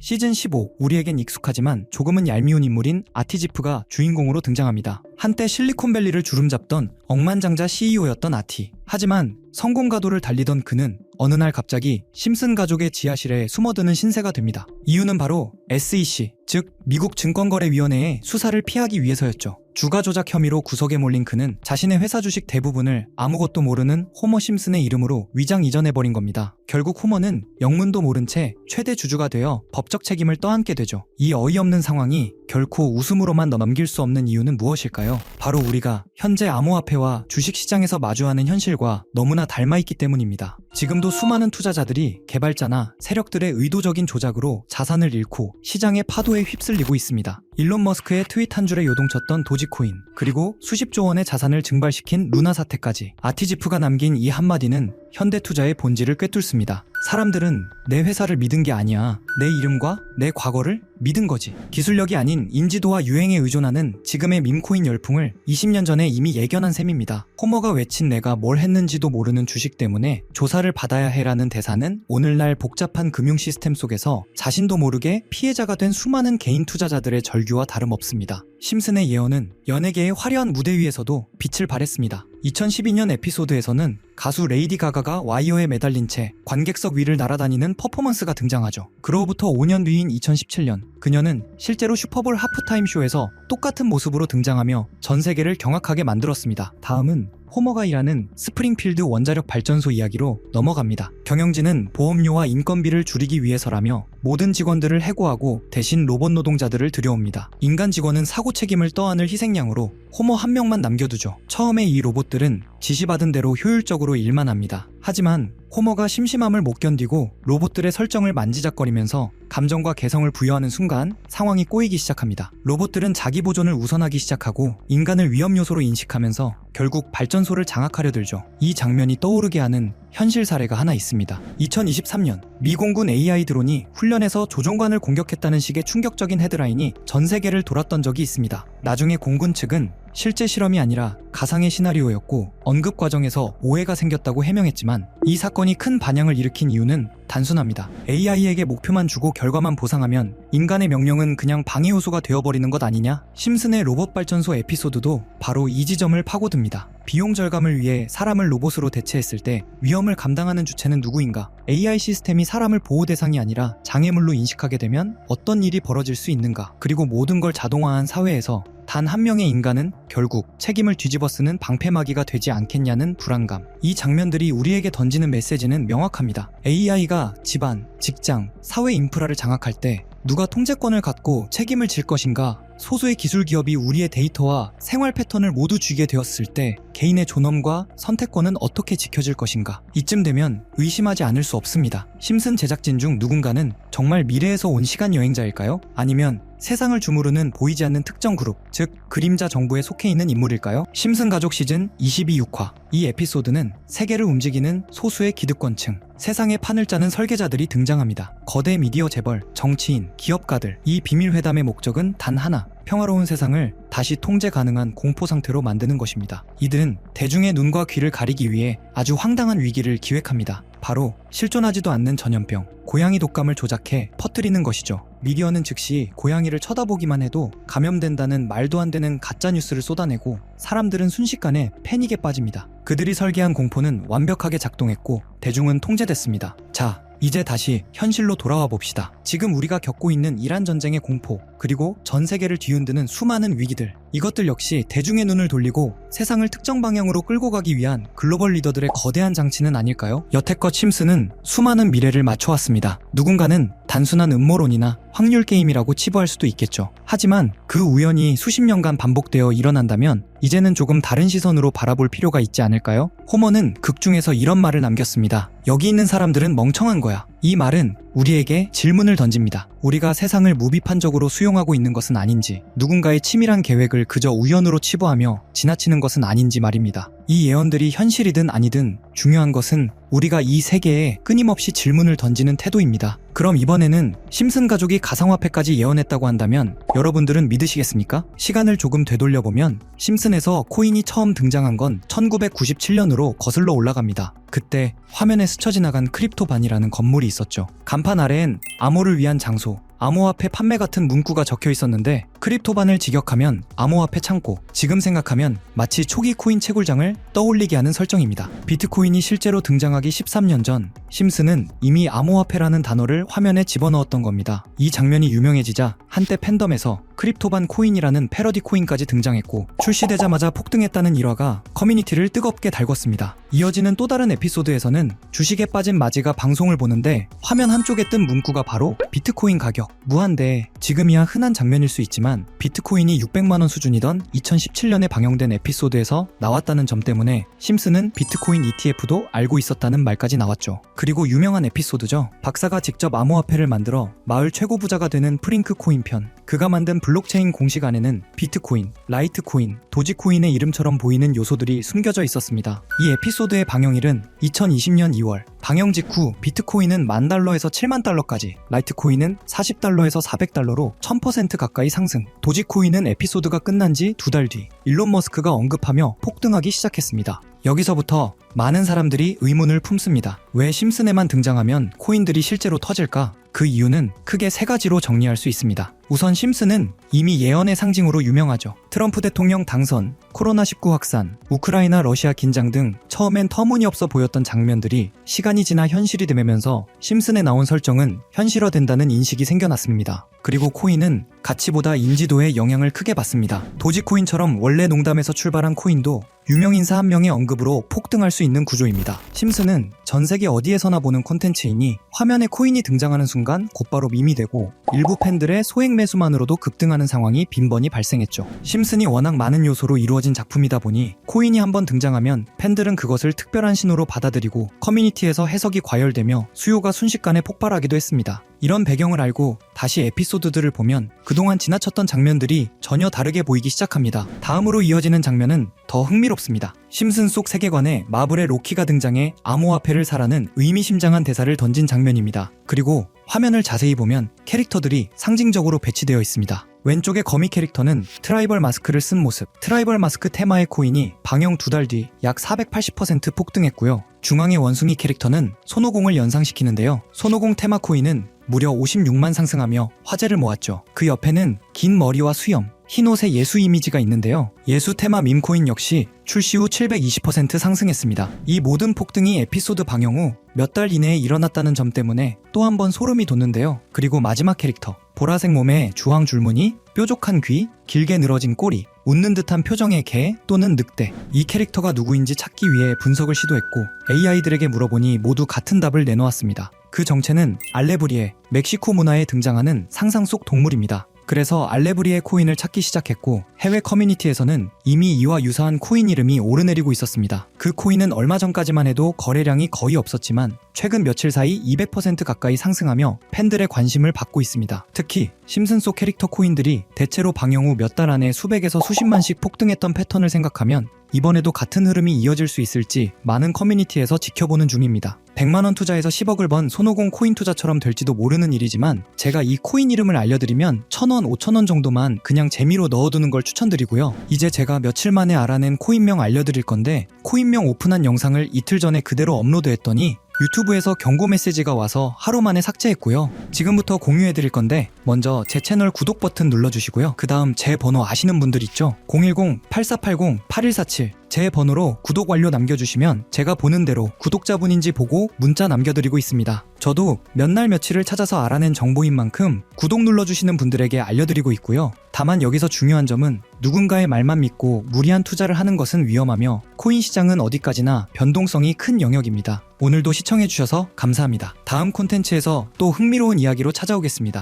시즌 15, 우리에겐 익숙하지만 조금은 얄미운 인물인 아티지프가 주인공으로 등장합니다. 한때 실리콘밸리를 주름잡던 억만장자 CEO였던 아티. 하지만 성공 가도를 달리던 그는 어느 날 갑자기 심슨 가족의 지하실에 숨어드는 신세가 됩니다. 이유는 바로 SEC, 즉 미국 증권거래위원회의 수사를 피하기 위해서였죠. 주가 조작 혐의로 구속에 몰린 그는 자신의 회사 주식 대부분을 아무것도 모르는 호머 심슨의 이름으로 위장 이전해버린 겁니다. 결국 호머는 영문도 모른 채 최대 주주가 되어 법적 책임을 떠안게 되죠. 이 어이없는 상황이 결코 웃음으로만 넘길 수 없는 이유는 무엇일까요? 바로 우리가 현재 암호화폐와 주식시장에서 마주하는 현실과 너무나 닮아있기 때문입니다. 지금도 수많은 투자자들이 개발자나 세력들의 의도적인 조작으로 자산을 잃고 시장의 파도에 휩쓸리고 있습니다. 일론 머스크의 트윗 한 줄에 요동쳤던 도지코인, 그리고 수십조 원의 자산을 증발시킨 루나 사태까지 아티지프가 남긴 이 한마디는 현대투자의 본질을 꿰뚫습니다. 사람들은 내 회사를 믿은 게 아니야. 내 이름과 내 과거를 믿은 거지. 기술력이 아닌 인지도와 유행에 의존하는 지금의 밈코인 열풍을 20년 전에 이미 예견한 셈입니다. 호머가 외친 내가 뭘 했는지도 모르는 주식 때문에 조사를 받아야 해라는 대사는 오늘날 복잡한 금융 시스템 속에서 자신도 모르게 피해자가 된 수많은 개인 투자자들의 절규와 다름없습니다. 심슨의 예언은 연예계의 화려한 무대 위에서도 빛을 발했습니다. 2012년 에피소드에서는 가수 레이디 가가가 와이어에 매달린 채 관객석 위를 날아다니는 퍼포먼스가 등장하죠. 그로부터 5년 뒤인 2017년, 그녀는 실제로 슈퍼볼 하프타임 쇼에서 똑같은 모습으로 등장하며 전 세계를 경악하게 만들었습니다. 다음은 호머가 일하는 스프링필드 원자력 발전소 이야기로 넘어갑니다. 경영진은 보험료와 인건비를 줄이기 위해서라며 모든 직원들을 해고하고 대신 로봇 노동자들을 들여옵니다. 인간 직원은 사고 책임을 떠안을 희생양으로 호머 한 명만 남겨두죠. 처음에 이 로봇들은 지시받은 대로 효율적으로 일만 합니다. 하지만 호머가 심심함을 못 견디고 로봇들의 설정을 만지작거리면서 감정과 개성을 부여하는 순간 상황이 꼬이기 시작합니다. 로봇들은 자기 보존을 우선하기 시작하고 인간을 위험 요소로 인식하면서 결국 발전소를 장악하려 들죠. 이 장면이 떠오르게 하는 현실 사례가 하나 있습니다. 2023년 미 공군 AI 드론이 훈련에서 조종관을 공격했다는 식의 충격적인 헤드라인이 전 세계를 돌았던 적이 있습니다. 나중에 공군 측은 실제 실험이 아니라 가상의 시나리오였고 언급 과정에서 오해가 생겼다고 해명했지만 이 사건이 큰 반향을 일으킨 이유는 단순합니다. AI에게 목표만 주고 결과만 보상하면 인간의 명령은 그냥 방해 요소가 되어버리는 것 아니냐? 심슨의 로봇 발전소 에피소드도 바로 이 지점을 파고듭니다. 비용 절감을 위해 사람을 로봇으로 대체했을 때 위험을 감당하는 주체는 누구인가? AI 시스템이 사람을 보호 대상이 아니라 장애물로 인식하게 되면 어떤 일이 벌어질 수 있는가? 그리고 모든 걸 자동화한 사회에서 단 한 명의 인간은 결국 책임을 뒤집어 쓰는 방패막이가 되지 않겠냐는 불안감. 이 장면들이 우리에게 던지는 메시지는 명확합니다. AI가 집안, 직장, 사회 인프라를 장악할 때 누가 통제권을 갖고 책임을 질 것인가? 소수의 기술 기업이 우리의 데이터와 생활 패턴을 모두 쥐게 되었을 때 개인의 존엄과 선택권은 어떻게 지켜질 것인가? 이쯤 되면 의심하지 않을 수 없습니다. 심슨 제작진 중 누군가는 정말 미래에서 온 시간 여행자일까요? 아니면 세상을 주무르는 보이지 않는 특정 그룹, 즉 그림자 정부에 속해 있는 인물일까요? 심슨 가족 시즌 22육화. 이 에피소드는 세계를 움직이는 소수의 기득권층, 세상의 판을 짜는 설계자들이 등장합니다. 거대 미디어 재벌, 정치인, 기업가들. 이 비밀회담의 목적은 단 하나, 평화로운 세상을 다시 통제 가능한 공포 상태로 만드는 것입니다. 이들은 대중의 눈과 귀를 가리기 위해 아주 황당한 위기를 기획합니다. 바로 실존하지도 않는 전염병, 고양이 독감을 조작해 퍼뜨리는 것이죠. 미디어는 즉시 고양이를 쳐다보기만 해도 감염된다는 말도 안 되는 가짜 뉴스를 쏟아내고 사람들은 순식간에 패닉에 빠집니다. 그들이 설계한 공포는 완벽하게 작동했고 대중은 통제됐습니다. 자, 이제 다시 현실로 돌아와 봅시다. 지금 우리가 겪고 있는 이란 전쟁의 공포, 그리고 전 세계를 뒤흔드는 수많은 위기들, 이것들 역시 대중의 눈을 돌리고 세상을 특정 방향으로 끌고 가기 위한 글로벌 리더들의 거대한 장치는 아닐까요? 여태껏 심슨은 수많은 미래를 맞춰왔습니다. 누군가는 단순한 음모론이나 확률 게임이라고 치부할 수도 있겠죠. 하지만 그 우연이 수십 년간 반복되어 일어난다면 이제는 조금 다른 시선으로 바라볼 필요가 있지 않을까요? 호머는 극 중에서 이런 말을 남겼습니다. 여기 있는 사람들은 멍청한 거야. 이 말은 우리에게 질문을 던집니다. 우리가 세상을 무비판적으로 수용하고 있는 것은 아닌지, 누군가의 치밀한 계획을 그저 우연으로 치부하며 지나치는 것은 아닌지 말입니다. 이 예언들이 현실이든 아니든 중요한 것은 우리가 이 세계에 끊임없이 질문을 던지는 태도입니다. 그럼 이번에는 심슨 가족이 가상화폐까지 예언했다고 한다면 여러분들은 믿으시겠습니까? 시간을 조금 되돌려보면 심슨에서 코인이 처음 등장한 건 1997년으로 거슬러 올라갑니다. 그때 화면에 스쳐 지나간 크립토반이라는 건물이 있었죠. 간판 아래엔 암호를 위한 장소, 암호화폐 판매 같은 문구가 적혀 있었는데 크립토반을 직역하면 암호화폐 창고, 지금 생각하면 마치 초기 코인 채굴장을 떠올리게 하는 설정입니다. 비트코인이 실제로 등장하기 13년 전 심슨은 이미 암호화폐라는 단어를 화면에 집어넣었던 겁니다. 이 장면이 유명해지자 한때 팬덤에서 크립토반 코인이라는 패러디 코인까지 등장했고 출시되자마자 폭등했다는 일화가 커뮤니티를 뜨겁게 달궜습니다. 이어지는 또 다른 에피소드에서는 주식에 빠진 마지가 방송을 보는데 화면 한쪽에 뜬 문구가 바로 비트코인 가격 무한대. 지금이야 흔한 장면일 수 있지만 비트코인이 600만원 수준이던 2017년에 방영된 에피소드에서 나왔다는 점 때문에 심슨은 비트코인 ETF도 알고 있었다는 말까지 나왔죠. 그리고 유명한 에피소드죠. 박사가 직접 암호화폐를 만들어 마을 최고 부자가 되는 프링크 코인 편. 그가 만든 블록체인 공식 안에는 비트코인, 라이트코인, 도지코인의 이름처럼 보이는 요소들이 숨겨져 있었습니다. 이 에피소드의 방영일은 2020년 2월. 방영 직후 비트코인은 $10,000에서 $70,000까지, 라이트코인은 $40에서 $400로 1000% 가까이 상승. 도지코인은 에피소드가 끝난 지 2달 뒤 일론 머스크가 언급하며 폭등하기 시작했습니다. 여기서부터 많은 사람들이 의문을 품습니다. 왜 심슨에만 등장하면 코인들이 실제로 터질까? 그 이유는 크게 3가지로 정리할 수 있습니다. 우선 심슨은 이미 예언의 상징으로 유명하죠. 트럼프 대통령 당선, 코로나19 확산, 우크라이나 러시아 긴장 등 처음엔 터무니없어 보였던 장면들이 시간이 지나 현실이 되면서 심슨에 나온 설정은 현실화된다는 인식이 생겨났습니다. 그리고 코인은 가치보다 인지도에 영향을 크게 받습니다. 도지코인처럼 원래 농담에서 출발한 코인도 유명인사 한 명의 언급으로 폭등할 수 있는 구조입니다. 심슨은 전 세계 어디에서나 보는 콘텐츠이니 화면에 코인이 등장하는 순간 곧바로 밈이 되고 일부 팬들의 소액 매수만으로도 급등하는 상황이 빈번히 발생했죠. 심슨이 워낙 많은 요소로 이루어진 작품이다 보니 코인이 한번 등장하면 팬들은 그것을 특별한 신호로 받아들이고 커뮤니티에서 해석이 과열되며 수요가 순식간에 폭발하기도 했습니다. 이런 배경을 알고 다시 에피소드들을 보면 그동안 지나쳤던 장면들이 전혀 다르게 보이기 시작합니다. 다음으로 이어지는 장면은 더 흥미롭습니다. 심슨 속 세계관에 마블의 로키가 등장해 암호화폐를 사라는 의미심장한 대사를 던진 장면입니다. 그리고 화면을 자세히 보면 캐릭터들이 상징적으로 배치되어 있습니다. 왼쪽의 거미 캐릭터는 트라이벌 마스크를 쓴 모습. 트라이벌 마스크 테마의 코인이 방영 2달 뒤 약 480% 폭등했고요. 중앙의 원숭이 캐릭터는 손오공을 연상시키는데요. 손오공 테마 코인은 무려 56만 상승하며 화제를 모았죠. 그 옆에는 긴 머리와 수염, 흰 옷의 예수 이미지가 있는데요. 예수 테마 밈코인 역시 출시 후 720% 상승했습니다. 이 모든 폭등이 에피소드 방영 후 몇 달 이내에 일어났다는 점 때문에 또 한 번 소름이 돋는데요. 그리고 마지막 캐릭터, 보라색 몸에 주황 줄무늬, 뾰족한 귀, 길게 늘어진 꼬리, 웃는 듯한 표정의 개 또는 늑대. 이 캐릭터가 누구인지 찾기 위해 분석을 시도했고 AI들에게 물어보니 모두 같은 답을 내놓았습니다. 그 정체는 알레브리에, 멕시코 문화에 등장하는 상상 속 동물입니다. 그래서 알레브리에 코인을 찾기 시작했고 해외 커뮤니티에서는 이미 이와 유사한 코인 이름이 오르내리고 있었습니다. 그 코인은 얼마 전까지만 해도 거래량이 거의 없었지만 최근 며칠 사이 200% 가까이 상승하며 팬들의 관심을 받고 있습니다. 특히 심슨 속 캐릭터 코인들이 대체로 방영 후 몇 달 안에 수백에서 수십만씩 폭등했던 패턴을 생각하면 이번에도 같은 흐름이 이어질 수 있을지 많은 커뮤니티에서 지켜보는 중입니다. 100만원 투자해서 10억을 번 손오공 코인 투자처럼 될지도 모르는 일이지만 제가 이 코인 이름을 알려드리면 1,000원, 5,000원 정도만 그냥 재미로 넣어두는 걸 추천드리고요. 이제 제가 며칠 만에 알아낸 코인명 알려드릴 건데 코인명 오픈한 영상을 이틀 전에 그대로 업로드했더니 유튜브에서 경고 메시지가 와서 하루 만에 삭제했고요. 지금부터 공유해드릴 건데 먼저 제 채널 구독 버튼 눌러주시고요. 그 다음 제 번호 아시는 분들 있죠? 010-8480-8147 제 번호로 구독 완료 남겨주시면 제가 보는 대로 구독자분인지 보고 문자 남겨드리고 있습니다. 저도 몇 날 며칠을 찾아서 알아낸 정보인 만큼 구독 눌러주시는 분들에게 알려드리고 있고요. 다만 여기서 중요한 점은 누군가의 말만 믿고 무리한 투자를 하는 것은 위험하며 코인 시장은 어디까지나 변동성이 큰 영역입니다. 오늘도 시청해주셔서 감사합니다. 다음 콘텐츠에서 또 흥미로운 이야기로 찾아오겠습니다.